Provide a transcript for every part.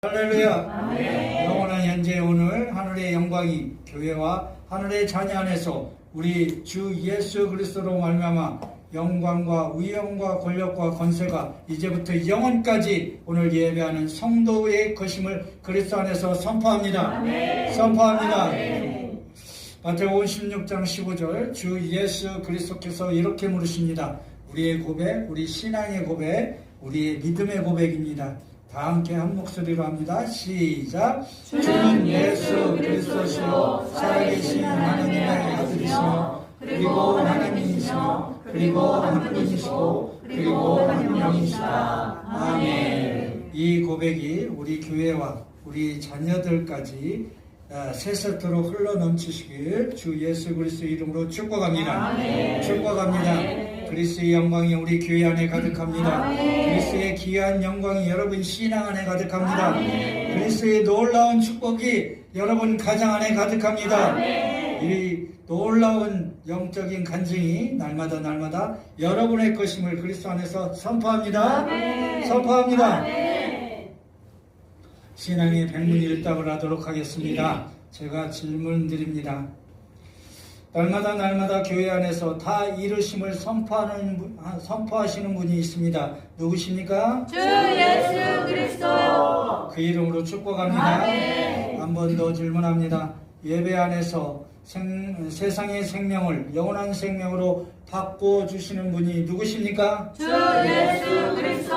할렐루야. 영원한 현재 오늘 하늘의 영광이 교회와 하늘의 자녀 안에서 우리 주 예수 그리스도로 말미암아 영광과 위엄과 권력과 권세가 이제부터 영원까지 오늘 예배하는 성도의 것임을 그리스도 안에서 선포합니다. 선포합니다. 마태복음 16장 15절 주 예수 그리스도께서 이렇게 물으십니다. 우리의 고백, 우리 신앙의 고백, 우리의 믿음의 고백입니다. 다 함께 한 목소리로 합니다. 시작. 주는 예수 그리스도시요 살아계신 하나님의 아들이시며 그리고 하나님이시며 그리고 한 분이시고 그리고 한 명이시다. 아멘. 이 고백이 우리 교회와 우리 자녀들까지 세세토록 흘러넘치시길 주 예수 그리스도 이름으로 축복합니다. 아멘. 축복합니다. 아멘. 그리스도의 영광이 우리 교회 안에 가득합니다. 아멘. 그리스도의 귀한 영광이 여러분 신앙 안에 가득합니다. 아멘. 그리스도의 놀라운 축복이 여러분 가정 안에 가득합니다. 아멘. 이 놀라운 영적인 간증이 날마다 여러분의 것임을 그리스도 안에서 선포합니다. 아멘. 선포합니다. 아멘. 신앙의 백문일답을 하도록 하겠습니다. 제가 질문 드립니다. 날마다 교회 안에서 다 이루심을 선포하시는 분이 있습니다. 누구십니까? 주 예수 그리스도요. 그 이름으로 축복합니다. 아멘. 한 번 더 질문합니다. 예배 안에서 세상의 생명을 영원한 생명으로 바꿔주시는 분이 누구십니까? 주 예수 그리스도.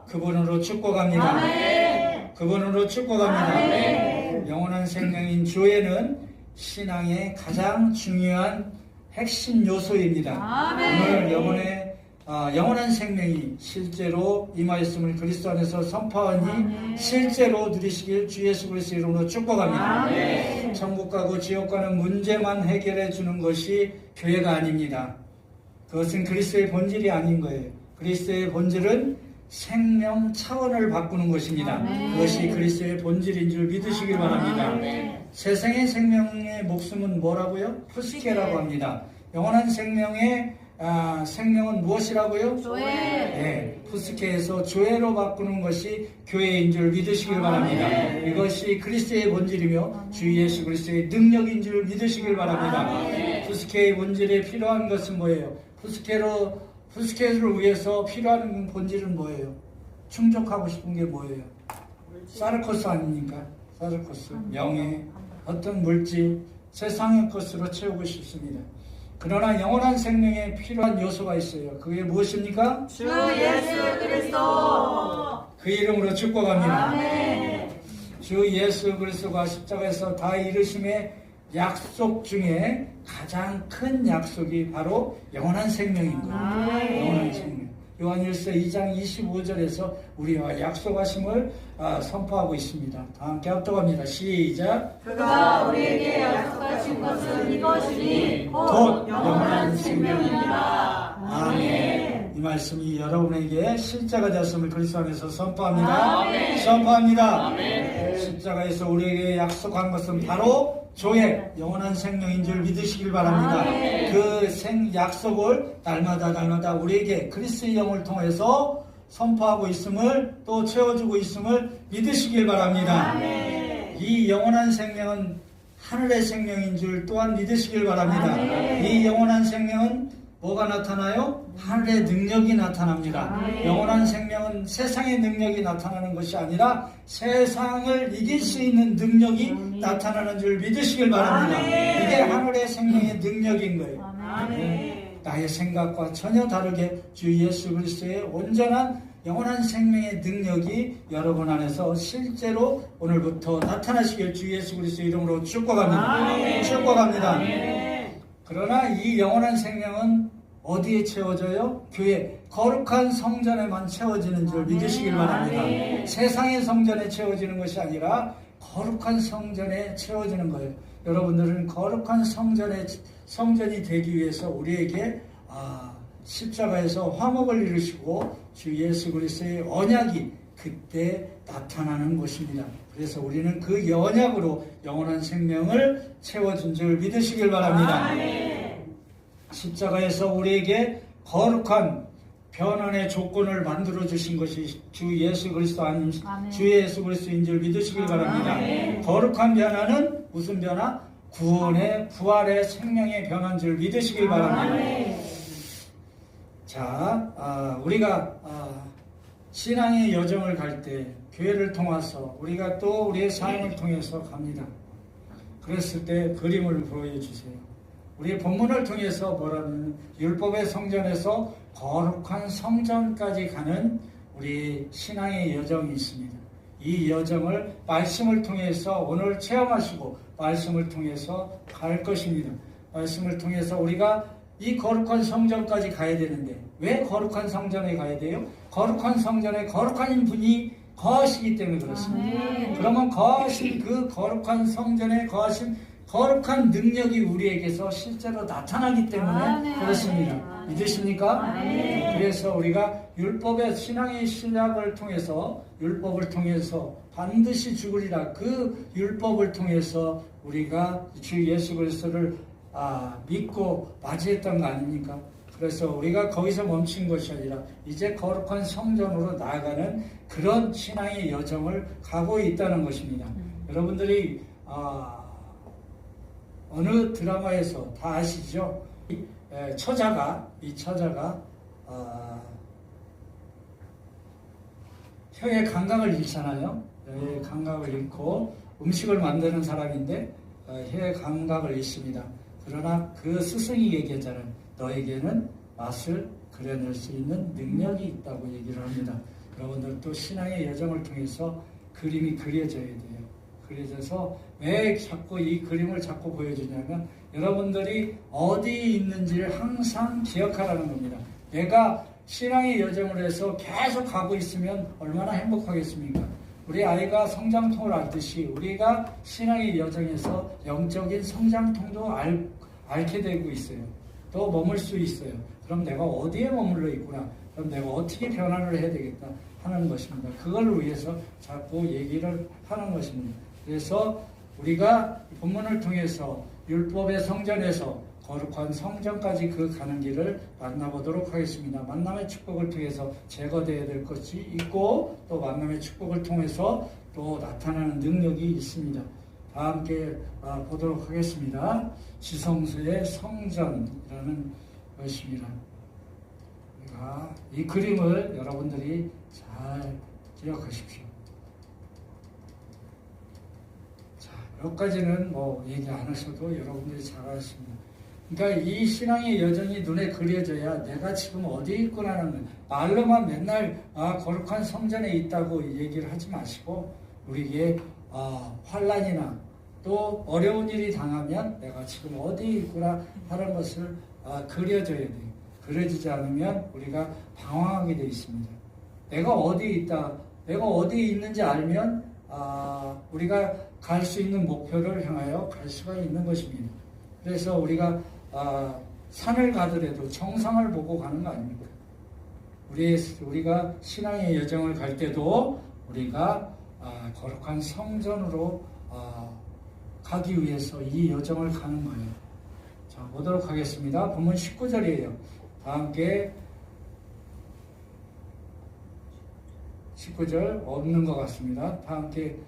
그분으로 축복합니다. 아멘. 그분으로 축복합니다. 아멘. 영원한 생명인 교회는 신앙의 가장 중요한 핵심 요소입니다. 아멘. 오늘 영원한 생명이 실제로 임하였음을 그리스도 안에서 선포하니 아멘. 실제로 누리시길 주 예수 그리스도 이름으로 축복합니다. 아멘. 천국 가고 지옥 가는 문제만 해결해 주는 것이 교회가 아닙니다. 그것은 그리스도의 본질이 아닌 거예요. 그리스도의 본질은 생명 차원을 바꾸는 것입니다. 아멘. 그것이 그리스도의 본질인 줄 믿으시길 바랍니다. 아멘. 세상의 생명의 목숨은 뭐라고요? 푸스케라고 합니다. 영원한 생명의 생명은 무엇이라고요? 조회. 네, 푸스케에서 조회로 바꾸는 것이 교회인 줄 믿으시길 바랍니다. 아멘. 이것이 그리스도의 본질이며 주 예수 그리스도의 능력인 줄 믿으시길 바랍니다. 아멘. 푸스케의 본질에 필요한 것은 뭐예요? 푸스케를 위해서 필요한 본질은 뭐예요? 충족하고 싶은 게 뭐예요? 사르코스 아닙니까? 사르코스, 명예, 어떤 물질, 세상의 것으로 채우고 싶습니다. 그러나 영원한 생명에 필요한 요소가 있어요. 그게 무엇입니까? 주 예수 그리스도. 그 이름으로 축복합니다. 아멘. 주 예수 그리스도가 십자가에서 다 이루심의 약속 중에 가장 큰 약속이 바로 영원한 생명인 거예요. 아멘. 영원한 생명. 요한일서 2장 25절에서 우리와 약속하심을 선포하고 있습니다. 다 함께 합독합니다. 시작. 그가 우리에게 약속하신 것은 이것이니 곧 영원한 생명입니다. 아멘. 이 말씀이 여러분에게 실제가 되었음을 그리스도 안에서 선포합니다. 아멘. 선포합니다. 아멘. 십자가에서 우리에게 약속한 것은 바로 조회, 영원한 생명인 줄 믿으시길 바랍니다. 아멘. 그 약속을 날마다 우리에게 그리스도의 영을 통해서 선포하고 있음을 또 채워주고 있음을 믿으시길 바랍니다. 아멘. 이 영원한 생명은 하늘의 생명인 줄 또한 믿으시길 바랍니다. 아멘. 이 영원한 생명은 뭐가 나타나요? 하늘의 능력이 나타납니다. 아멘. 영원한 생명은 세상의 능력이 나타나는 것이 아니라 세상을 이길 수 있는 능력이 나타나는 줄 믿으시길 바랍니다. 아멘. 이게 하늘의 생명의 능력인 거예요. 아멘. 나의 생각과 전혀 다르게 주 예수 그리스도의 온전한 영원한 생명의 능력이 여러분 안에서 실제로 오늘부터 나타나시길 주 예수 그리스도의 이름으로 축복합니다. 아멘. 축복합니다. 아멘. 그러나 이 영원한 생명은 어디에 채워져요? 교회 거룩한 성전에만 채워지는 줄 믿으시길 바랍니다. 아멘. 세상의 성전에 채워지는 것이 아니라 거룩한 성전에 채워지는 거예요. 여러분들은 거룩한 성전이 되기 위해서 우리에게 십자가에서 화목을 이루시고 주 예수 그리스도의 언약이 그때 나타나는 것입니다. 그래서 우리는 그 언약으로 영원한 생명을 채워준 줄 믿으시길 바랍니다. 아멘. 십자가에서 우리에게 거룩한 변환의 조건을 만들어 주신 것이 주 예수 그리스도 아님 아멘. 주 예수 그리스도인 줄 믿으시길 바랍니다. 아멘. 거룩한 변화는 무슨 변화? 구원의 부활의 생명의 변화인 줄 믿으시길 바랍니다. 아멘. 자, 우리가 신앙의 여정을 갈 때 교회를 통해서 우리가 또 우리의 삶을 통해서 갑니다. 그랬을 때 그림을 보여주세요. 우리의 본문을 통해서 뭐라면 율법의 성전에서 거룩한 성전까지 가는 우리 신앙의 여정이 있습니다. 이 여정을 말씀을 통해서 오늘 체험하시고 말씀을 통해서 갈 것입니다. 말씀을 통해서 우리가 이 거룩한 성전까지 가야 되는데 왜 거룩한 성전에 가야 돼요? 거룩한 성전에 거룩한 분이 거하시기 때문에 그렇습니다. 아멘. 그러면 거하신 그 거룩한 성전에 거하신 거룩한 능력이 우리에게서 실제로 나타나기 때문에 아멘. 그렇습니다. 아멘. 믿으십니까? 아멘. 그래서 우리가 율법의 신앙의 신약을 통해서 율법을 통해서 반드시 죽으리라 그 율법을 통해서 우리가 주 예수 그리스도를 믿고 맞이했던 거 아닙니까? 그래서 우리가 거기서 멈춘 것이 아니라 이제 거룩한 성전으로 나아가는 그런 신앙의 여정을 가고 있다는 것입니다. 여러분들이 어느 드라마에서 다 아시죠? 이 처자가 혀의 감각을 잃잖아요. 혀의 감각을 잃고 음식을 만드는 사람인데 혀의 감각을 잃습니다. 그러나 그 스승이 얘기했잖아요. 너에게는 맛을 그려낼 수 있는 능력이 있다고 얘기를 합니다. 여러분들도 신앙의 여정을 통해서 그림이 그려져야 돼요. 그려져서 왜 자꾸 이 그림을 자꾸 보여주냐면 여러분들이 어디에 있는지를 항상 기억하라는 겁니다. 내가 신앙의 여정을 해서 계속 가고 있으면 얼마나 행복하겠습니까? 우리 아이가 성장통을 앓듯이 우리가 신앙의 여정에서 영적인 성장통도 앓게 되고 있어요. 또 머물 수 있어요. 그럼 내가 어디에 머물러 있구나. 그럼 내가 어떻게 변화를 해야 되겠다 하는 것입니다. 그걸 위해서 자꾸 얘기를 하는 것입니다. 그래서 우리가 본문을 통해서 율법의 성전에서 거룩한 성전까지 그 가는 길을 만나보도록 하겠습니다. 만남의 축복을 통해서 제거되어야 될 것이 있고 또 만남의 축복을 통해서 또 나타나는 능력이 있습니다. 다 함께 보도록 하겠습니다. 지성소의 성전이라는 것입니다. 우리가 이 그림을 여러분들이 잘 기억하십시오. 자, 여기까지는 뭐 얘기 안 하셔도 여러분들이 잘 아십니다. 그러니까 이 신앙의 여정이 눈에 그려져야 내가 지금 어디에 있구나는 거예요. 말로만 맨날 거룩한 성전에 있다고 얘기를 하지 마시고 우리에게 환난이나 또 어려운 일이 당하면 내가 지금 어디에 있구나 하는 것을 그려져야 돼요. 그려지지 않으면 우리가 방황하게 되어 있습니다. 내가 어디에 있다, 내가 어디에 있는지 알면 우리가 갈 수 있는 목표를 향하여 갈 수가 있는 것입니다. 그래서 우리가 산을 가더라도 정상을 보고 가는 거 아닙니까? 우리가 신앙의 여정을 갈 때도 우리가 거룩한 성전으로 가기 위해서 이 여정을 가는 거예요. 자, 보도록 하겠습니다. 본문 19절이에요. 다 함께 19절 없는 것 같습니다. 다 함께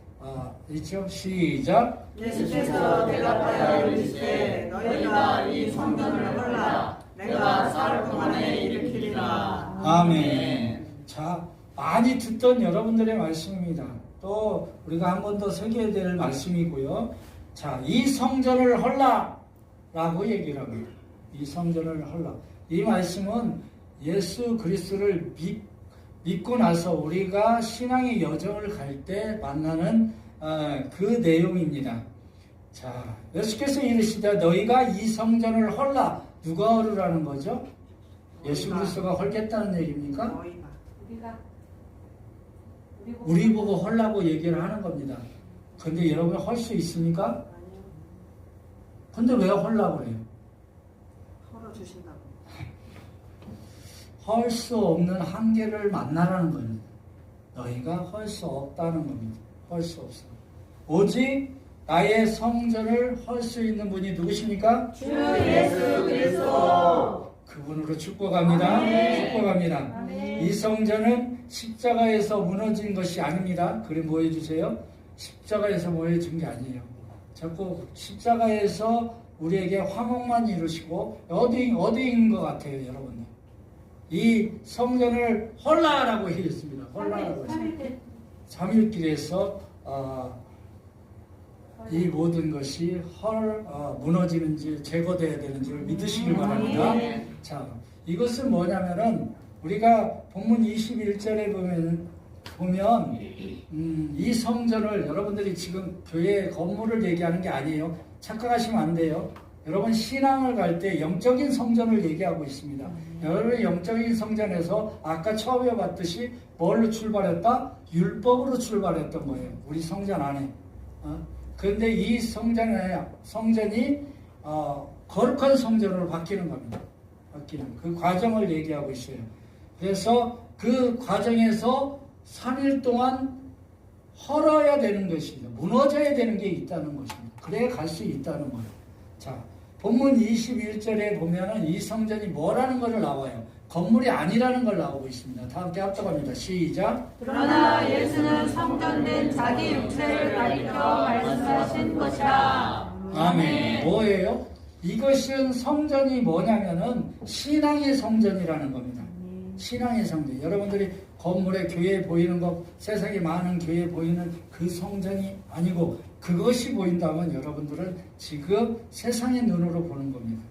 있죠? 시작. 예수께서 대답하여 이르시되 너희가 이 성전을 헐라 내가 사흘 동안에 일으키리라. 아멘. 자, 많이 듣던 여러분들의 말씀입니다. 또 우리가 한 번 더 새겨야 될 말씀이고요. 자, 이 성전을 헐라라고 얘기를 합니다. 이 성전을 헐라. 이 말씀은 예수 그리스도를 믿고 나서 우리가 신앙의 여정을 갈 때 만나는 그 내용입니다. 자, 예수께서 이르시되 너희가 이 성전을 헐라. 누가 헐으라는 거죠? 예수 그리스도가 헐겠다는 얘기입니까? 우리 보고 헐라고 얘기를 하는 겁니다. 근데 여러분 헐 수 있습니까? 근데 왜 헐라고 그래요? 헐어주신다고. 헐 수 없는 한계를 만나라는 겁니다. 너희가 헐 수 없다는 겁니다. 헐 수 없어. 오직 나의 성전을 헐 수 있는 분이 누구십니까? 주 예수 그리스도. 그분으로 축복합니다. 축복합니다. 아멘. 이 성전은 십자가에서 무너진 것이 아닙니다. 그래 뭐 해주세요? 십자가에서 모여진 게 아니에요. 자꾸 십자가에서 우리에게 화목만 이루시고 어디인 것 같아요, 여러분? 이 성전을 헐라라고 했습니다. 헐라라고 했습니다. 3일길에서 이 모든 것이 무너지는지 제거되어야 되는지를 믿으시길 바랍니다. 자, 이것은 뭐냐면은 우리가 본문 21절에 보면 이 성전을 여러분들이 지금 교회 건물을 얘기하는 게 아니에요. 착각하시면 안 돼요. 여러분 신앙을 갈 때 영적인 성전을 얘기하고 있습니다. 여러분 영적인 성전에서 아까 처음에 봤듯이 뭘로 출발했다? 율법으로 출발했던 거예요. 우리 성전 안에. 그런데 이 성전이 거룩한 성전으로 바뀌는 겁니다. 바뀌는 그 과정을 얘기하고 있어요. 그래서 그 과정에서 3일 동안 헐어야 되는 것이죠. 무너져야 되는 게 있다는 것입니다. 그래야 갈 수 있다는 거예요. 자, 본문 21절에 보면은 이 성전이 뭐라는 것을 나와요. 건물이 아니라는 걸 나오고 있습니다. 다 함께 합독합니다. 시작. 그러나 예수는 성전된 자기 육체를 가리켜 말씀하신 것이라. 아멘. 뭐예요? 이것은 성전이 뭐냐면은 신앙의 성전이라는 겁니다. 신앙의 성전. 여러분들이 건물에 교회에 보이는 것, 세상에 많은 교회에 보이는 그 성전이 아니고 그것이 보인다면 여러분들은 지금 세상의 눈으로 보는 겁니다.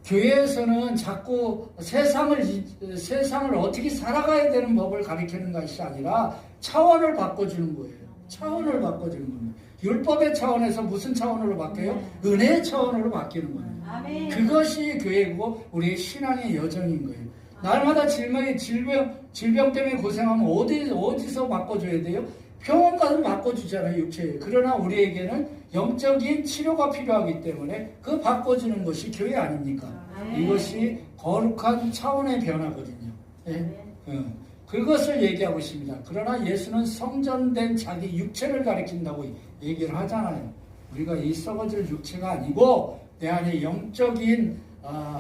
교회에서는 자꾸 세상을 어떻게 살아가야 되는 법을 가리키는 것이 아니라 차원을 바꿔주는 거예요. 차원을 바꿔주는 겁니다. 율법의 차원에서 무슨 차원으로 바뀌어요? 은혜의 차원으로 바뀌는 거예요. 아멘. 그것이 교회고 우리의 신앙의 여정인 거예요. 날마다 질병 때문에 고생하면 어디서 바꿔줘야 돼요? 병원 가서 바꿔주잖아요, 육체에. 그러나 우리에게는 영적인 치료가 필요하기 때문에 그 바꿔주는 것이 교회 아닙니까? 이것이 거룩한 차원의 변화거든요. 네? 그것을 얘기하고 있습니다. 그러나 예수는 성전된 자기 육체를 가리킨다고 얘기를 하잖아요. 우리가 이 썩어질 육체가 아니고 내 안에 영적인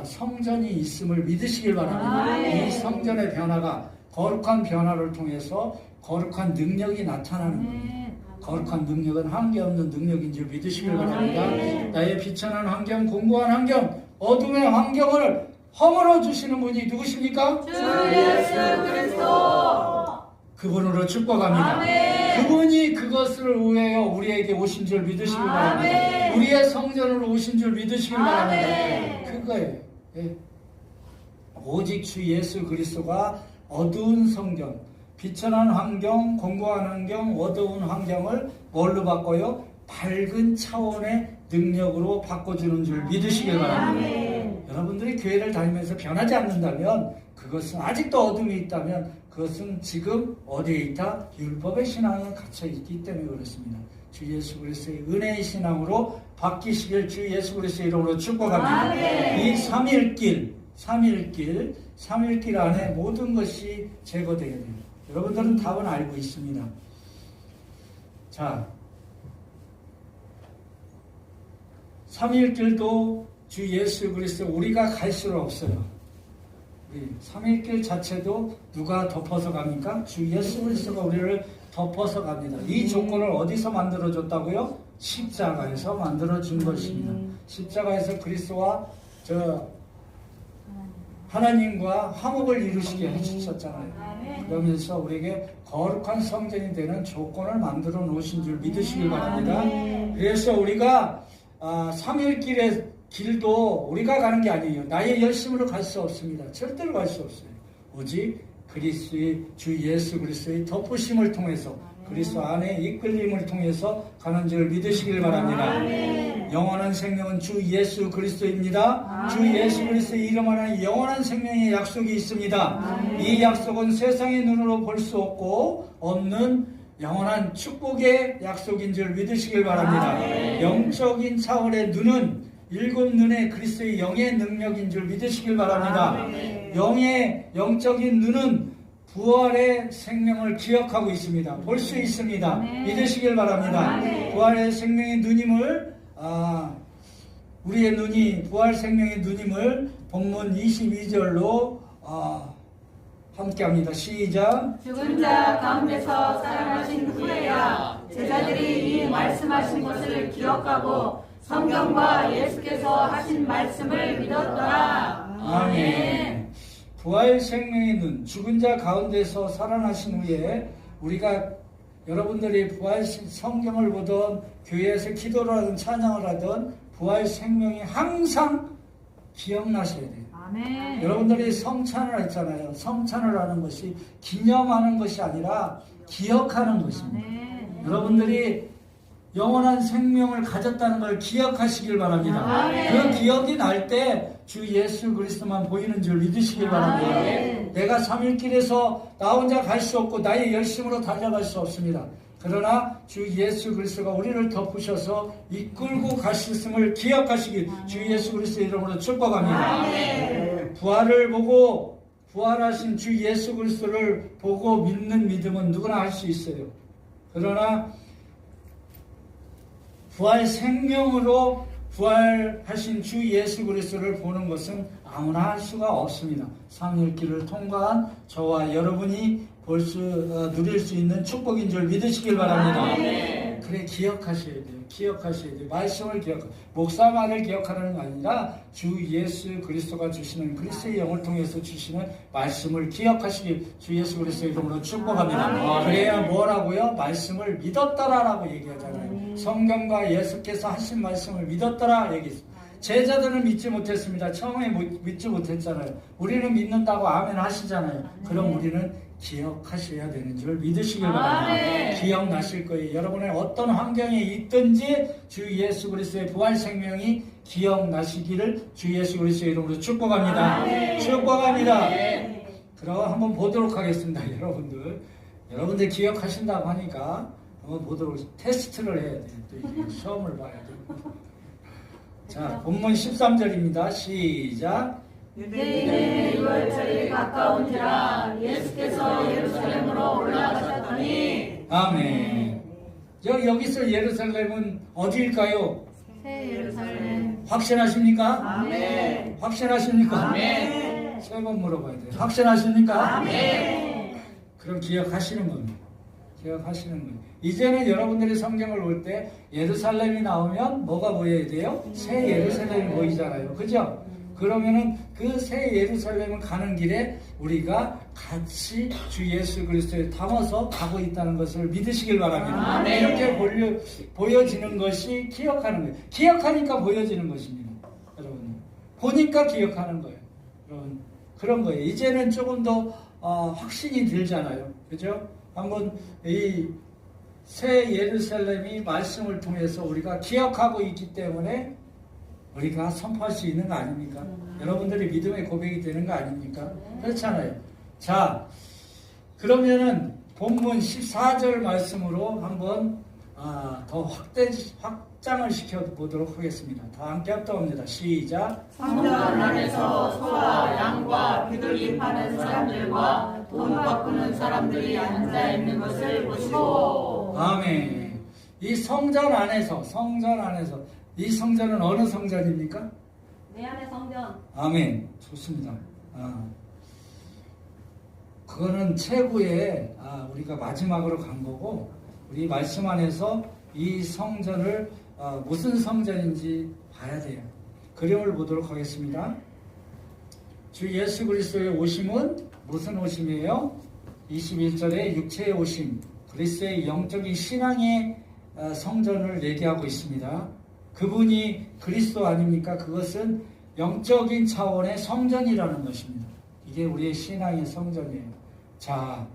성전이 있음을 믿으시길 바랍니다. 이 성전의 변화가 거룩한 변화를 통해서 거룩한 능력이 나타나는 거예요. 거룩한 능력은 한계없는 능력인 줄 믿으시길 바랍니다. 나의 비천한 환경, 공고한 환경, 어둠의 환경을 허물어 주시는 분이 누구십니까? 주 예수 그리스도. 그분으로 축복합니다. 아멘. 그분이 그것을 위하여 우리에게 오신 줄 믿으시길 바랍니다. 아멘. 우리의 성전으로 오신 줄 믿으시길 바랍니다. 아멘. 그거예요. 예. 오직 주 예수 그리스도가 어두운 성경, 비천한 환경, 공고한 환경, 어두운 환경을 뭘로 바꿔요? 밝은 차원의 능력으로 바꿔주는 줄 믿으시길 바랍니다. 아멘. 여러분들이 교회를 다니면서 변하지 않는다면 그것은 아직도 어둠이 있다면 그것은 지금 어디에 있다? 율법의 신앙에 갇혀 있기 때문에 그렇습니다. 주 예수 그리스도의 은혜의 신앙으로 바뀌시길 주 예수 그리스도의 이름으로 축복합니다. 아멘. 이 3일길 안에 모든 것이 제거되어야 돼요. 여러분들은 답은 알고 있습니다. 자, 3일길도 주 예수 그리스도 우리가 갈 수는 없어요. 우리 3일길 자체도 누가 덮어서 갑니까? 주 예수 그리스도가 우리를 덮어서 갑니다. 이 조건을 어디서 만들어줬다고요? 십자가에서 만들어준 것입니다. 십자가에서 그리스도와 하나님과 화목을 이루시게 해주셨잖아요. 그러면서 우리에게 거룩한 성전이 되는 조건을 만들어 놓으신 줄 믿으시길 바랍니다. 그래서 우리가 3일길의 길도 우리가 가는 게 아니에요. 나의 열심으로 갈 수 없습니다. 절대로 갈 수 없어요. 오직 그리스도의 주 예수 그리스도의 덮으심을 통해서 그리스도 안에 이끌림을 통해서 가는 줄 믿으시길 바랍니다. 아멘. 영원한 생명은 주 예수 그리스도입니다. 아멘. 주 예수 그리스도의 이름 안에 영원한 생명의 약속이 있습니다. 아멘. 이 약속은 세상의 눈으로 볼 수 없는 영원한 축복의 약속인 줄 믿으시길 바랍니다. 아멘. 영적인 차원의 눈은 일곱 눈의 그리스도의 영의 능력인 줄 믿으시길 바랍니다. 아멘. 영적인 눈은 부활의 생명을 기억하고 있습니다. 볼 수 있습니다. 아멘. 믿으시길 바랍니다. 아멘. 부활의 생명의 눈임을 우리의 눈이 부활 생명의 눈임을 본문 22절로 함께합니다. 시작. 죽은 자 가운데서 살아나신 후에야 제자들이 이 말씀하신 것을 기억하고 성경과 예수께서 하신 말씀을 믿었더라. 아멘. 부활 생명의 눈, 죽은 자 가운데서 살아나신 후에 우리가 여러분들이 부활 성경을 보던 교회에서 기도를 하든 찬양을 하든 부활 생명이 항상 기억나셔야 돼요. 아멘. 여러분들이 성찬을 했잖아요. 성찬을 하는 것이 기념하는 것이 아니라 기억하는 것입니다. 아멘. 여러분들이 영원한 생명을 가졌다는 걸 기억하시길 바랍니다. 아멘. 그 기억이 날 때 주 예수 그리스도만 보이는 줄 믿으시길 바랍니다. 아멘. 내가 3일길에서 나 혼자 갈 수 없고 나의 열심으로 달려갈 수 없습니다. 그러나 주 예수 그리스도가 우리를 덮으셔서 이끌고 가셨음을 기억하시길 주 예수 그리스도 이름으로 축복합니다. 아멘. 부활을 보고 부활하신 주 예수 그리스도를 보고 믿는 믿음은 누구나 할 수 있어요. 그러나 부활 생명으로 부활하신 주 예수 그리스도를 보는 것은 아무나 할 수가 없습니다. 삼일길을 통과한 저와 여러분이 누릴 수 있는 축복인 줄 믿으시길 바랍니다. 그래 기억하셔야 돼요. 기억하셔야 돼요. 말씀을 목사 말을 기억하라는 게 아니라 주 예수 그리스도가 주시는 그리스도의 영을 통해서 주시는 말씀을 기억하시길 주 예수 그리스도 이름으로 축복합니다. 그래야 뭐라고요? 말씀을 믿었더라라고 얘기하잖아요. 성경과 예수께서 하신 말씀을 믿었더라 얘기했습니다. 제자들은 믿지 못했습니다. 처음에 믿지 못했잖아요. 우리는 믿는다고 아멘 하시잖아요. 그럼 우리는 기억하셔야 되는 줄 믿으시길 바랍니다. 기억나실 거예요. 여러분의 어떤 환경에 있든지 주 예수 그리스도의 부활 생명이 기억나시기를 주 예수 그리스도의 이름으로 축복합니다. 축복합니다. 그럼 한번 보도록 하겠습니다. 여러분들 기억하신다고 하니까 한번 보도록 테스트를 해야 돼요. 또 시험을 봐야 돼요. 자, 본문 13절입니다. 시작. 유대인의 유월절이 가까운지라 예수께서 예루살렘으로 올라가셨더니 아멘. 여기서 예루살렘은 어디일까요? 새 예루살렘. 확신하십니까? 아멘. 확신하십니까? 아멘. 세 번 물어봐야 돼요. 확신하십니까? 아멘. 그럼 기억하시는 겁니다. 기억하시는 거예요. 이제는 여러분들이 성경을 볼 때 예루살렘이 나오면 뭐가 보여야 돼요? 새 예루살렘이 보이잖아요. 그죠? 그러면은 그 새 예루살렘을 가는 길에 우리가 같이 주 예수 그리스도에 담아서 가고 있다는 것을 믿으시길 바랍니다. 아멘. 이렇게 보여지는 것이 기억하는 거예요. 기억하니까 보여지는 것입니다. 여러분. 보니까 기억하는 거예요. 여러분. 그런 거예요. 이제는 조금 더 확신이 들잖아요. 그죠? 한번 이 새 예루살렘이 말씀을 통해서 우리가 기억하고 있기 때문에 우리가 선포할 수 있는 거 아닙니까? 여러분들이 믿음의 고백이 되는 거 아닙니까? 그렇잖아요. 자, 그러면은 본문 14절 말씀으로 한번 더 확장을 시켜보도록 하겠습니다. 다 함께 합독합니다. 시작. 성전 안에서 소와 양과 비둘기 파는 사람들과 돈 바꾸는 사람들이 앉아 있는 것을 보시고. 아멘. 이 성전 안에서 이 성전은 어느 성전입니까? 내 안의 성전. 아멘. 좋습니다. 그거는 최고의 우리가 마지막으로 간 거고 우리 말씀 안에서 이 성전을 무슨 성전인지 봐야 돼요. 그림을 보도록 하겠습니다. 주 예수 그리스도의 오심은 무슨 오심이에요? 21절에 육체의 오심, 그리스도의 영적인 신앙의 성전을 얘기하고 있습니다. 그분이 그리스도 아닙니까? 그것은 영적인 차원의 성전이라는 것입니다. 이게 우리의 신앙의 성전이에요. 자,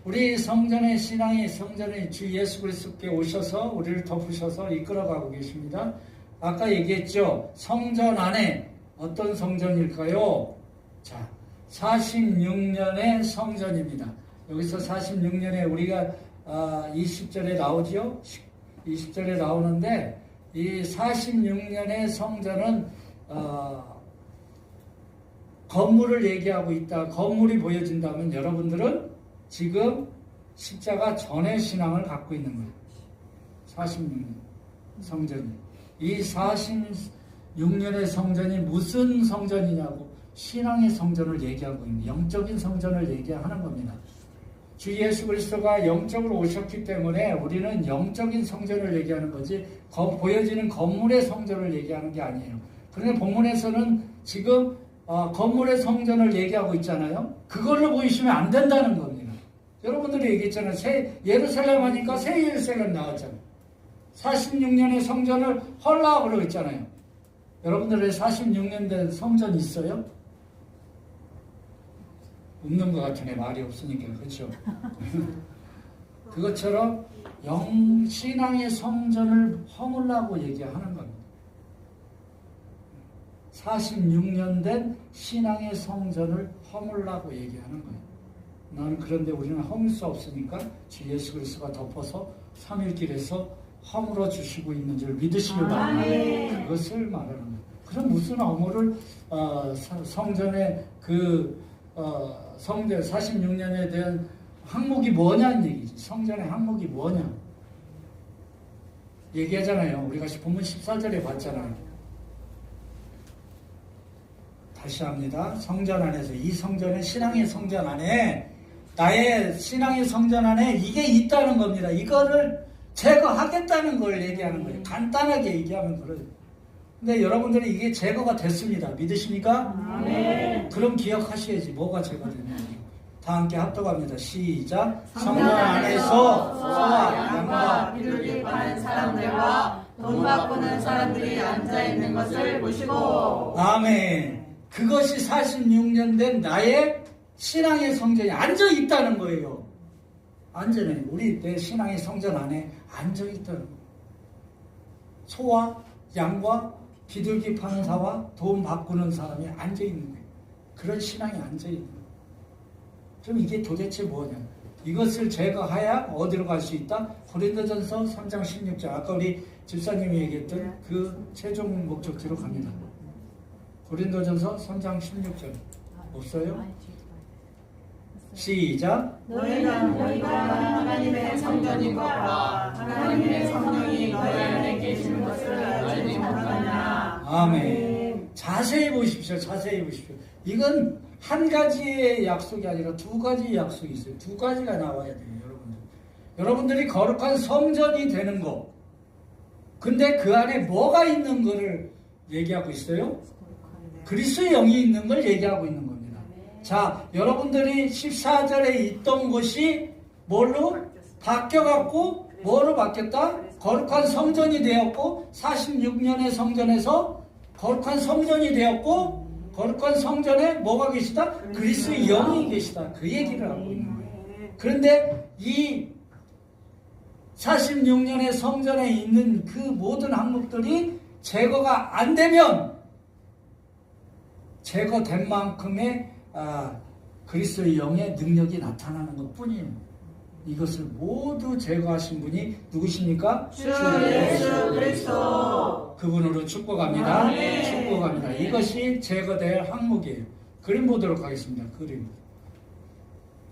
우리 성전의 신앙의 성전에 주 예수 그리스도께 오셔서 우리를 덮으셔서 이끌어가고 계십니다. 아까 얘기했죠. 성전 안에 어떤 성전일까요? 자, 46년의 성전입니다. 여기서 46년에 우리가 20절에 나오죠. 20절에 나오는데 이 46년의 성전은 건물을 얘기하고 있다. 건물이 보여진다면 여러분들은 지금 십자가 전의 신앙을 갖고 있는 거예요. 46년 성전이. 이 6년의 성전이 무슨 성전이냐고 신앙의 성전을 얘기하고 있는 영적인 성전을 얘기하는 겁니다. 주 예수 그리스도가 영적으로 오셨기 때문에 우리는 영적인 성전을 얘기하는 거지 보여지는 건물의 성전을 얘기하는 게 아니에요. 그런데 본문에서는 지금 건물의 성전을 얘기하고 있잖아요. 그걸로 보이시면 안 된다는 겁니다. 여러분들이 얘기했잖아요. 예루살렘 하니까 새 예루살렘 나왔잖아요. 46년의 성전을 헐라 그러고 있잖아요. 여러분들의 46년 된 성전 있어요? 없는 것 같으네. 말이 없으니까. 그렇죠? 그것처럼 신앙의 성전을 허물라고 얘기하는 겁니다. 46년 된 신앙의 성전을 허물라고 얘기하는 거예요. 나는 그런데 우리는 허물 수 없으니까 주 예수 그리스도가 덮어서 3일길에서 허물어 주시고 있는 줄 믿으시길 바랍니다. 그것을 말하는 거예요. 그럼 무슨 허물을 성전의 성전 46년에 대한 항목이 뭐냐는 얘기지. 성전의 항목이 뭐냐 얘기하잖아요. 우리가 본문 14절에 봤잖아요. 다시 합니다. 성전 안에서 이 성전은 신앙의 성전 안에 나의 신앙의 성전 안에 이게 있다는 겁니다. 이거를 제거하겠다는 걸 얘기하는 거예요. 간단하게 얘기하면 그래요. 근데 여러분들이 이게 제거가 됐습니다. 믿으십니까? 네. 그럼 기억하셔야지 뭐가 제거됐는지. 다 함께 합독합니다. 시작. 성전 안에서 소와 양과 비둘기 파는 사람들과 돈 바꾸는 사람들이 앉아있는 것을 보시고 아멘. 그것이 46년 된 나의 신앙의 성전이 앉아 있다는 거예요. 앉아있는 우리 내 신앙의 성전 안에 앉아 있다는 거예요. 소와 양과 비둘기 파는 사와 돈 바꾸는 사람이 앉아 있는 거예요. 그런 신앙이 앉아 있는 거예요. 그럼 이게 도대체 뭐냐? 이것을 제거해야 어디로 갈 수 있다? 고린도전서 3장 16절. 아까 우리 집사님이 얘기했던 그 최종 목적지로 갑니다. 고린도전서 3장 16절. 없어요? 시작. 너희가 하나님의 성전인 것과 하나님의 성령이 너희 안에 계시는 것을 알지 못하느냐. 아멘. 자세히 보십시오. 자세히 보십시오. 이건 한 가지의 약속이 아니라 두 가지의 약속이 있어요. 두 가지가 나와야 돼요. 여러분들이 거룩한 성전이 되는 거. 근데 그 안에 뭐가 있는 거를 얘기하고 있어요? 그리스도의 영이 있는 걸 얘기하고 있는 겁니다. 자, 여러분들이 14절에 있던 것이 뭘로? 바뀌어갖고 뭐로 바뀌었다? 거룩한 성전이 되었고 46년의 성전에서 거룩한 성전이 되었고 거룩한 성전에 뭐가 계시다? 그리스도의 영이 계시다. 그 얘기를 하고 있는 거예요. 그런데 이 46년의 성전에 있는 그 모든 항목들이 제거가 안 되면 제거된 만큼의 그리스도의 영의 능력이 나타나는 것 뿐이에요. 이것을 모두 제거하신 분이 누구십니까? 주 예수 그리스도. 그분으로 축복합니다. 축복합니다. 이것이 제거될 항목이에요. 그림 보도록 하겠습니다.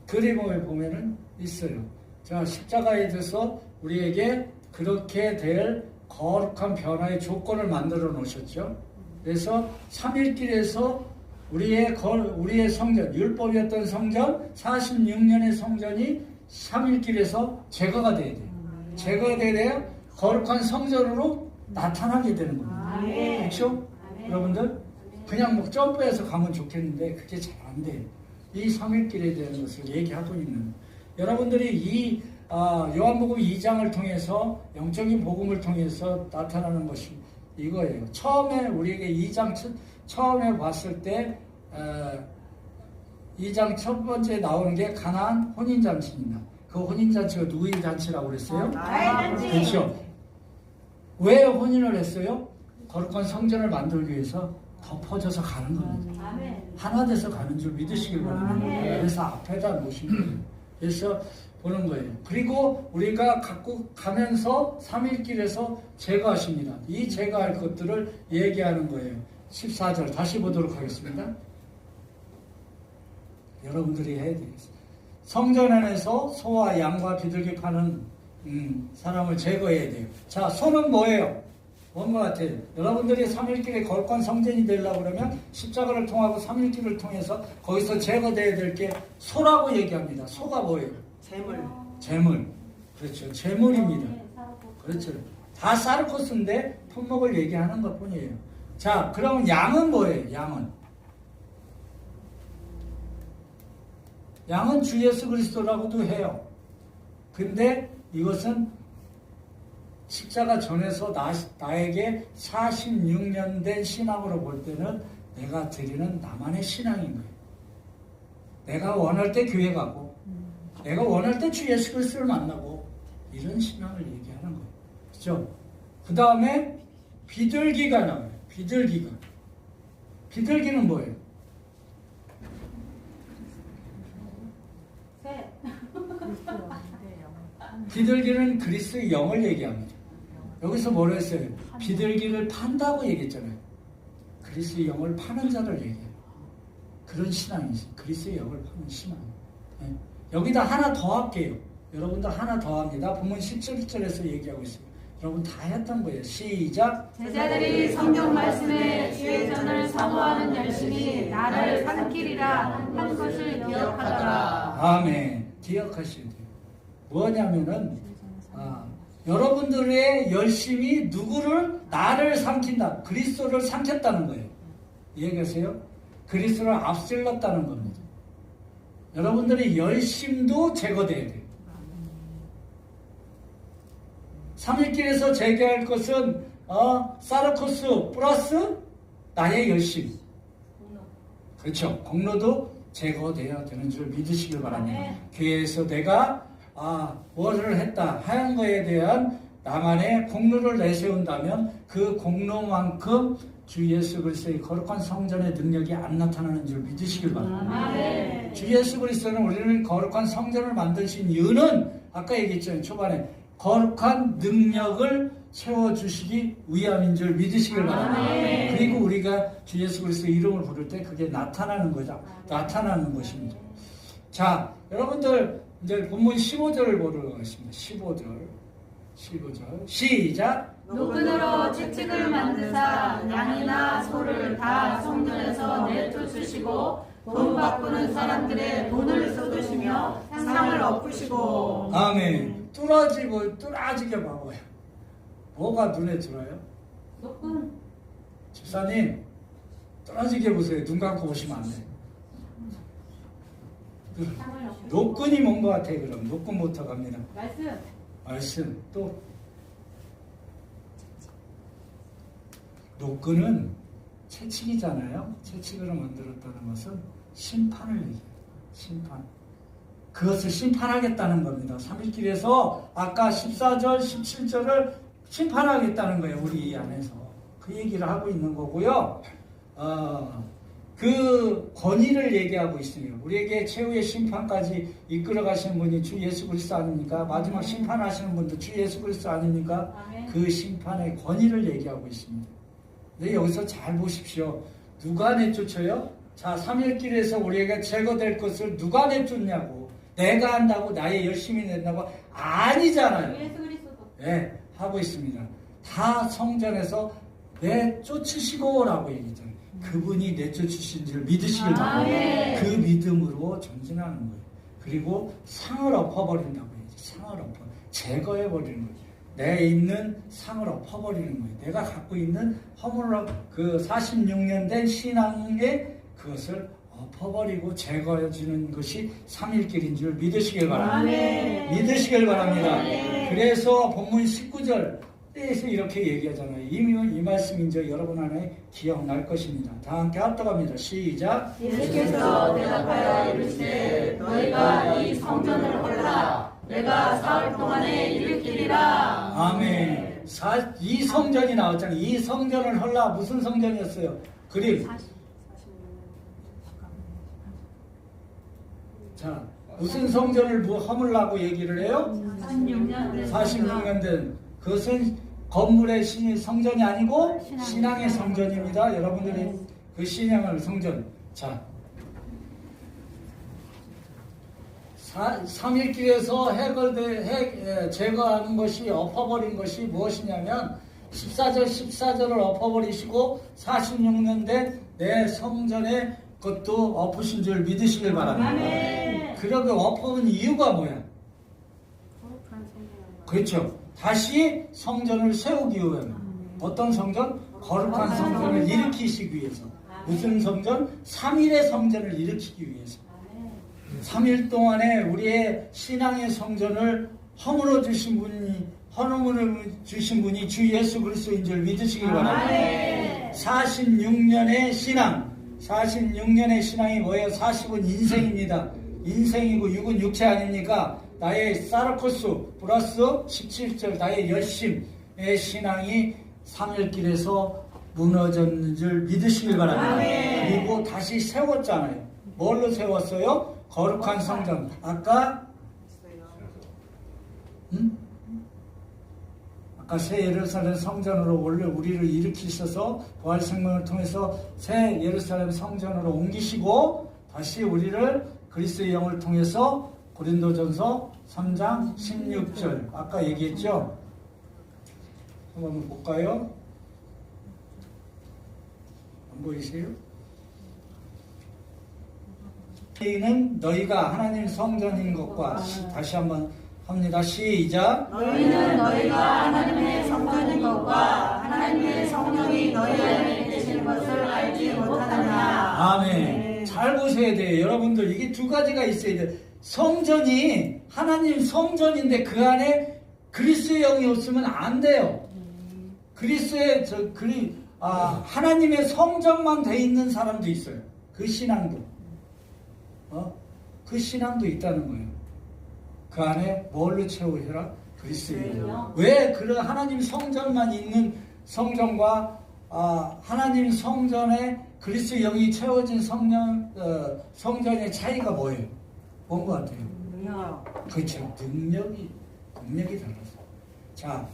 그림을 보면은 있어요. 자, 십자가에 대해서 우리에게 그렇게 될 거룩한 변화의 조건을 만들어 놓으셨죠. 그래서 3일길에서 우리의 성전, 율법이었던 성전, 46년의 성전이 3일길에서 제거가 돼야 돼요. 제거가 돼야 거룩한 성전으로 나타나게 되는 겁니다. 그렇죠? 여러분들? 그냥 뭐 점프해서 가면 좋겠는데 그게 잘 안 돼요. 이 3일길에 대한 것을 얘기하고 있는 여러분들이 이 요한복음 2장을 통해서 영적인 복음을 통해서 나타나는 것이 이거예요. 처음에 우리에게 2장 처음에 봤을 때 2장 첫 번째 나오는 게 가나안 혼인잔치입니다. 그 혼인잔치가 누구의 잔치라고 그랬어요? 나의 잔치. 그렇죠. 왜 혼인을 했어요? 거룩한 성전을 만들기 위해서 덮어져서 가는 겁니다. 하나 돼서 가는 줄 믿으시길 바랍니다. 그래서 앞에다 놓으신 거예요. 그래서 보는 거예요. 그리고 우리가 갖고 가면서 3일길에서 제거하십니다. 이 제거할 것들을 얘기하는 거예요. 14절 다시 보도록 하겠습니다. 여러분들이 해야 되겠어요. 성전 안에서 소와 양과 비둘기 파는 사람을 제거해야 돼요. 자, 소는 뭐예요? 뭔 것 같아요? 여러분들이 3일길에 거룩한 성전이 되려고 그러면 십자가를 통하고 3일길을 통해서 거기서 제거되어야 될 게 소라고 얘기합니다. 소가 뭐예요? 재물. 재물. 그렇죠. 재물입니다. 그렇죠. 다 사르코스인데 품목을 얘기하는 것 뿐이에요. 자, 그러면 양은 뭐예요? 양은 주 예수 그리스도라고도 해요. 근데 이것은 십자가 전에서 나에게 46년 된 신앙으로 볼 때는 내가 드리는 나만의 신앙인 거예요. 내가 원할 때 교회 가고, 내가 원할 때 주 예수 그리스도를 만나고, 이런 신앙을 얘기하는 거예요. 그죠? 그 다음에 비둘기가 나와요. 비둘기는 뭐예요? 비둘기는 그리스도의 영을 얘기합니다. 여기서 뭐라 했어요? 비둘기를 판다고 얘기했잖아요. 그리스도의 영을 파는 자를 얘기해요. 그런 신앙이지. 그리스도의 영을 파는 신앙. 네. 여기다 하나 더 할게요. 여러분도 하나 더 합니다. 본문 17절에서 얘기하고 있어요. 여러분 다 했던 거예요. 시작. 제자들이 성경 말씀에 주의 전을 사모하는 열심히 나를 삼키리라 한 것을 기억하더라. 아멘. 기억하셔야 돼요. 뭐냐면은 여러분들의 열심이 누구를? 나를 삼킨다. 그리스도를 삼켰다는 거예요. 이해하세요? 그리스도를 앞질렀다는 겁니다. 여러분들의 열심도 제거돼야 돼요. 3일길에서 제거할 것은 사르코스 플러스 나의 열심. 그렇죠. 공로도 제거돼야 되는 줄 믿으시길 바랍니다. 교회에서 내가 뭐를 했다 하는 거에 대한 나만의 공로를 내세운다면 그 공로만큼 주 예수 그리스도의 거룩한 성전의 능력이 안 나타나는 줄 믿으시길 바랍니다. 주 예수 그리스도는 우리를 거룩한 성전을 만드신 이유는 아까 얘기했잖아요. 초반에 거룩한 능력을 채워주시기 위함인 줄 믿으시길 바랍니다. 그리고 우리가 주 예수 그리스도의 이름을 부를 때 그게 나타나는 거죠. 나타나는 것입니다. 자, 여러분들 이제 본문 15절을 보도록 하겠습니다. 15절 시작. 노끈으로 채찍을 만드사 양이나 소를 다 성전에서 내쫓으시고 돈 바꾸는 사람들의 돈을 쏟으시며 상을 엎으시고. 아멘. 뚫어지게 봐봐요. 뭐가 눈에 들어요? 노끈. 집사님 뚫어지게 보세요. 눈 감고 보시면 안 돼요. 노끈이 뭔 것 같아요? 그럼 노끈부터 갑니다. 말씀. 또 노끈은 채찍이잖아요. 채찍으로 만들었다는 것은 심판을 얘기해요. 심판. 그것을 심판하겠다는 겁니다. 3일길에서 아까 14절, 17절을 심판하겠다는 거예요. 우리 이 안에서. 그 얘기를 하고 있는 거고요. 그 권위를 얘기하고 있습니다. 우리에게 최후의 심판까지 이끌어 가시는 분이 주 예수 그리스도 아닙니까? 마지막 심판하시는 분도 주 예수 그리스도 아닙니까? 그 심판의 권위를 얘기하고 있습니다. 근데 여기서 잘 보십시오. 누가 내쫓아요? 자, 3일길에서 우리에게 제거될 것을 누가 내쫓냐고. 내가 한다고 나의 열심히 낸다고 아니잖아요. 예수 그리스도. 네, 하고 있습니다. 다 성전에서 내쫓으시고라고 얘기했잖아요. 그분이 내쫓으신 줄 믿으시길 바랍니다. 그 믿음으로 전진하는 거예요. 그리고 상을 엎어버린다고 해야죠. 상을 제거해버리는 거예요. 내 있는 상을 엎어버리는 거예요. 내가 갖고 있는 허물로 그 46년 된 신앙의 그것을 엎어버리고 제거해주는 것이 3일길인 줄 믿으시길 바랍니다. 믿으시길 바랍니다. 그래서 본문 19절에서 이렇게 얘기하잖아요. 이 말씀이 이제 여러분 안에 기억날 것입니다. 다 함께 합독합니다. 시작. 예수께서 대답하여 이르시되 너희가 이 성전을 헐라 내가 사흘 동안에 일으키리라. 아멘. 이 성전이 나왔잖아요. 이 성전을 헐라. 무슨 성전이었어요? 그림. 자, 무슨 성전을 허물라고 얘기를 해요? 46년 된. 그것은 건물의 성전이 아니고 신앙의 성전입니다. 여러분들이 그 신앙을 성전. 자, 3일길에서 제거하는 것이 엎어버린 것이 무엇이냐면 14절을 엎어버리시고 46년 된 내 성전에 그것도 엎으신 줄 믿으시길 바랍니다. 그렇게 엎은 이유가 뭐야? 그렇죠. 다시 성전을 세우기 위해. 어떤 성전? 거룩한 성전을 일으키시기 위해서. 무슨 성전? 3일의 성전을 일으키기 위해서. 3일 동안에 우리의 신앙의 성전을 허물어 주신 분이 주 예수 그리스도인 줄 믿으시길 바랍니다. 46년의 신앙이 뭐예요? 40은 인생입니다. 인생이고 6은 육체 아닙니까? 나의 사르코스 플러스 17절 나의 열심의 신앙이 3일길에서 무너졌는 줄 믿으시길 바랍니다. 그리고 다시 세웠잖아요. 뭘로 세웠어요? 거룩한 성전. 아까 새 예루살렘 성전으로 원래 우리를 일으키셔서 부활 생명을 통해서 새 예루살렘 성전으로 옮기시고 다시 우리를 그리스도의 영을 통해서 고린도전서 3장 16절 아까 얘기했죠? 한번 볼까요? 안 보이세요? 너희는 너희가 하나님 성전인 것과 다시 한번 합니다. 시작. 너희는 너희가 하나님의 성전인 것과 하나님의 성령이 너희 안에 계시는 것을 알지 못하느냐. 아멘. 잘 보셔야 돼요. 여러분들 이게 두 가지가 있어야 돼요. 성전이 하나님 성전인데 그 안에 그리스도의 영이 없으면 안 돼요. 그리스도의 하나님의 성전만 돼 있는 사람도 있어요. 그 신앙도. 그 신앙도 있다는 거예요. 그 안에 뭘로 채우시라? 그리스도의 영. 왜 그런 하나님 성전만 있는 성전과 하나님 성전에 그리스도의 영이 채워진 성전의 차이가 뭐예요? 뭔 것 같아요? 그렇죠. 능력이 달라서. 자,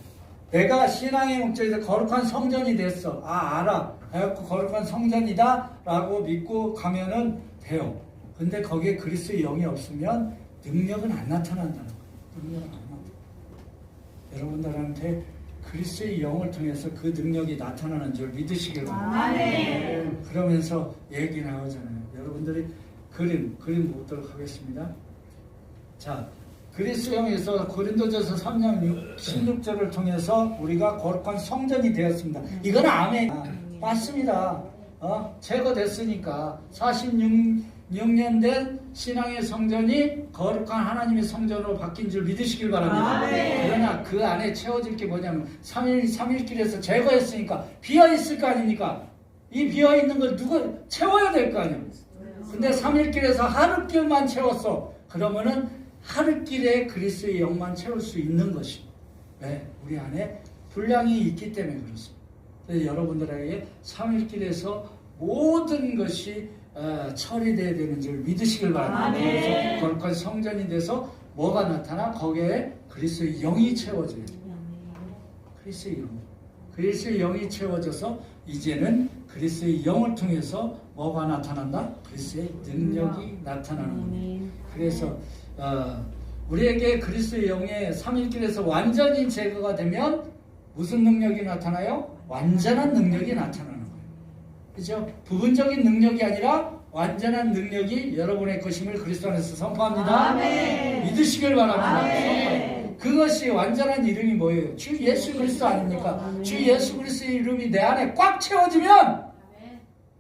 내가 신앙의 목적에서 거룩한 성전이 됐어. 알아. 그래갖고 거룩한 성전이다 라고 믿고 가면은 돼요. 근데 거기에 그리스도의 영이 없으면 능력은 안 나타난다는 거예요. 능력은 안 나타나. 여러분들한테 그리스도의 영을 통해서 그 능력이 나타나는 줄 믿으시길 바랍니다. 그러면서 얘기 나오잖아요. 여러분들이 그림 보도록 하겠습니다. 자, 그리스도의 영에서 고린도전서 3장 16절을 통해서 우리가 거룩한 성전이 되었습니다. 이건 아멘. 맞습니다. 제거됐으니까 46년 된 신앙의 성전이 거룩한 하나님의 성전으로 바뀐 줄 믿으시길 바랍니다. 그러나 그 안에 채워질 게 뭐냐면 3일길에서 제거했으니까 비어있을 거 아닙니까? 이 비어있는 걸 누가 채워야 될 거 아니에요. 근데 3일길에서 하루길만 채웠어. 그러면은 하루길에 그리스도의 영만 채울 수 있는 것이 왜? 우리 안에 분량이 있기 때문에 그렇습니다. 그래서 여러분들에게 3일길에서 모든 것이 처리되어야 되는 줄 믿으시길 바랍니다. 그래서 거룩한 성전이 돼서 뭐가 나타나? 거기에 그리스도의 영이 채워져요. 그리스도의 영이 채워져서 이제는 그리스도의 영을 통해서 뭐가 나타난다? 그리스도의 능력이 나타나는 겁니다. 그래서 우리에게 그리스도의 영의 3일길에서 완전히 제거가 되면 무슨 능력이 나타나요? 완전한 능력이 나타나는 거예요. 그렇죠? 부분적인 능력이 아니라 완전한 능력이 여러분의 것임을 그리스도 안에서 선포합니다. 믿으시길 바랍니다. 그것이 완전한 이름이 뭐예요? 주 예수 그리스도 아닙니까? 주 예수 그리스도의 이름이 내 안에 꽉 채워지면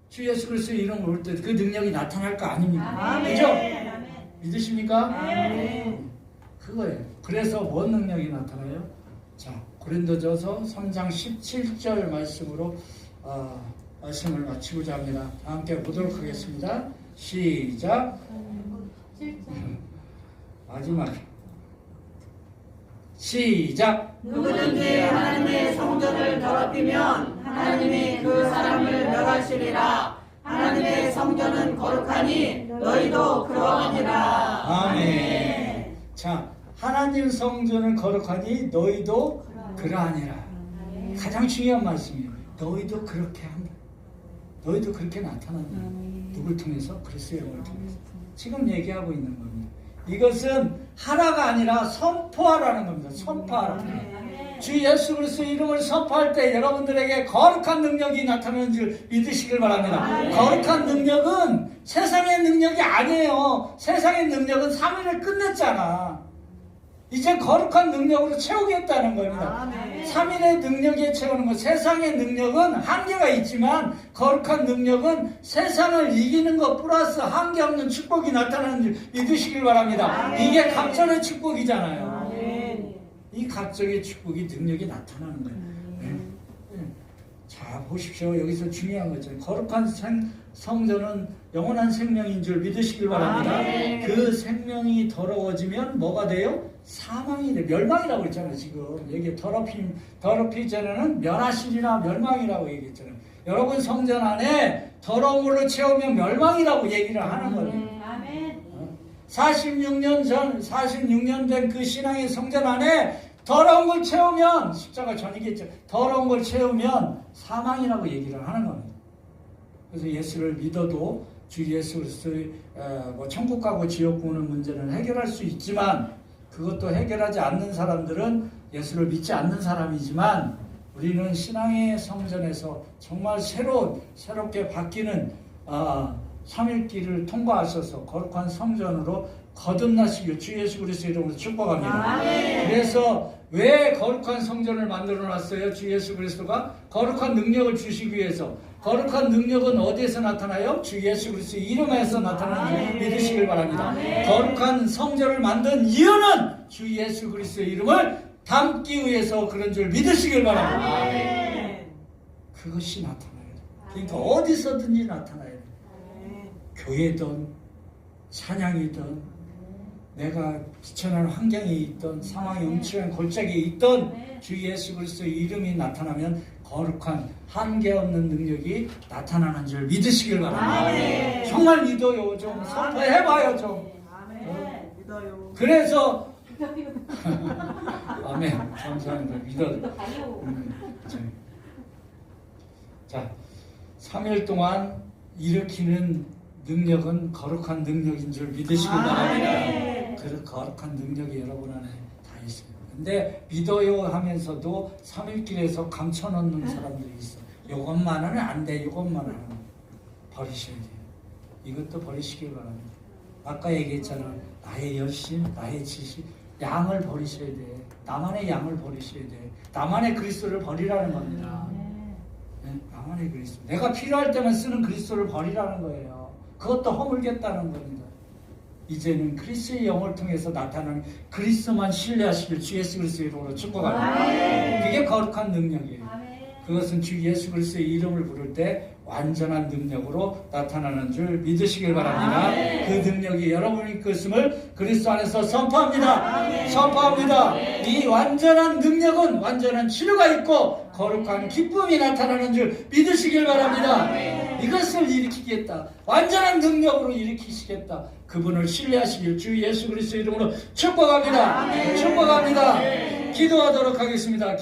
주 예수 그리스도의 이름 올 때 그 능력이 나타날 거 아닙니까? 그죠? 믿으십니까? 그거예요. 그래서 뭔 능력이 나타나요? 자, 고린도전서 3장 17절 말씀으로 말씀을 마치고자 합니다. 함께 보도록 하겠습니다. 시작. 마지막. 시작. 누구든지 하나님의 성전을 더럽히면 하나님이 그 사람을 멸하시리라. 하나님의 성전은 거룩하니 너희도 그러하니라. 아멘. 자, 하나님 성전은 거룩하니 너희도 그러하니라. 가장 중요한 말씀이에요. 너희도 그렇게 한다. 너희도 그렇게 나타난다. 누굴 통해서? 그리스도의 영을 통해서. 지금 얘기하고 있는 겁니다. 이것은 하라가 아니라 선포하라는 겁니다. 선포하라. 주 예수 그리스도 이름을 선포할 때 여러분들에게 거룩한 능력이 나타나는 줄 믿으시길 바랍니다. 거룩한 능력은 세상의 능력이 아니에요. 세상의 능력은 3일을 끝냈잖아. 이제 거룩한 능력으로 채우겠다는 겁니다. 3일의 능력에 채우는 것. 세상의 능력은 한계가 있지만 거룩한 능력은 세상을 이기는 것 플러스 한계 없는 축복이 나타나는 줄 믿으시길 바랍니다. 이게 각절의 축복이잖아요. 이 각적의 축복이 능력이 나타나는 거예요. 자, 보십시오. 여기서 중요한 거죠. 거룩한 성전은 영원한 생명인 줄 믿으시길 바랍니다. 그 생명이 더러워지면 뭐가 돼요? 사망이 돼. 멸망이라고 했잖아요. 지금 여기 더럽히기 전에는 멸하시리라 멸망이라고 얘기했잖아요. 여러분 성전 안에 더러운 걸로 채우면 멸망이라고 얘기를 하는 거예요. 46년 된 그 신앙의 성전 안에 더러운 걸 채우면, 십자가 전이겠죠. 더러운 걸 채우면 사망이라고 얘기를 하는 겁니다. 그래서 예수를 믿어도 주 예수 그리스도의 천국 가고 지옥 보는 문제는 해결할 수 있지만, 그것도 해결하지 않는 사람들은 예수를 믿지 않는 사람이지만, 우리는 신앙의 성전에서 정말 새롭게 바뀌는 3일길을 통과하셔서 거룩한 성전으로 거듭나시길 주 예수 그리스도 이름으로 축복합니다. 그래서 왜 거룩한 성전을 만들어 놨어요? 주 예수 그리스도가 거룩한 능력을 주시기 위해서. 거룩한 능력은 어디에서 나타나요? 주 예수 그리스도 이름에서 나타나는 줄 믿으시길 바랍니다. 거룩한 성전을 만든 이유는 주 예수 그리스도의 이름을 담기 위해서 그런 줄 믿으시길 바랍니다. 그것이 나타나요. 그러니까 어디서든지 나타나요. 교회든 찬양이든 내가 비천한 환경에 있던 상황이 음침한 골짜기에 있던 주 예수 그리스도의 이름이 나타나면 거룩한 한계 없는 능력이 나타나는 줄 믿으시길 바랍니다. 정말 믿어요. 좀 선포해봐요. 좀. 믿어요. 그래서 아멘. 감사합니다. 믿어요. 자, 3일 동안 일으키는 능력은 거룩한 능력인 줄 믿으시길 바랍니다. 그 거룩한 능력이 여러분 안에 다 있어요. 근데 믿어요 하면서도 3일길에서 감춰놓는 사람들이 있어요. 이것만은 안 돼. 이것만은 버리셔야 돼요. 이것도 버리시길 바랍니다. 아까 얘기했잖아. 나의 열심, 나의 지식, 양을 버리셔야 돼. 나만의 양을 버리셔야 돼. 나만의 그리스도를 버리라는 겁니다. 네? 나만의 그리스도. 내가 필요할 때만 쓰는 그리스도를 버리라는 거예요. 그것도 허물겠다는 겁니다. 이제는 그리스도의 영을 통해서 나타나는 그리스도만 신뢰하시길 주 예수 그리스도의 이름으로 축복합니다. 그게 거룩한 능력이에요. 그것은 주 예수 그리스도의 이름을 부를 때 완전한 능력으로 나타나는 줄 믿으시길 바랍니다. 그 능력이 여러분이 있음을 그리스도 안에서 선포합니다. 선포합니다. 이 완전한 능력은 완전한 치료가 있고 거룩한 기쁨이 나타나는 줄 믿으시길 바랍니다. 이것을 일으키겠다. 완전한 능력으로 일으키시겠다. 그분을 신뢰하시길 주 예수 그리스도 이름으로 축복합니다. 축복합니다. 기도하도록 하겠습니다.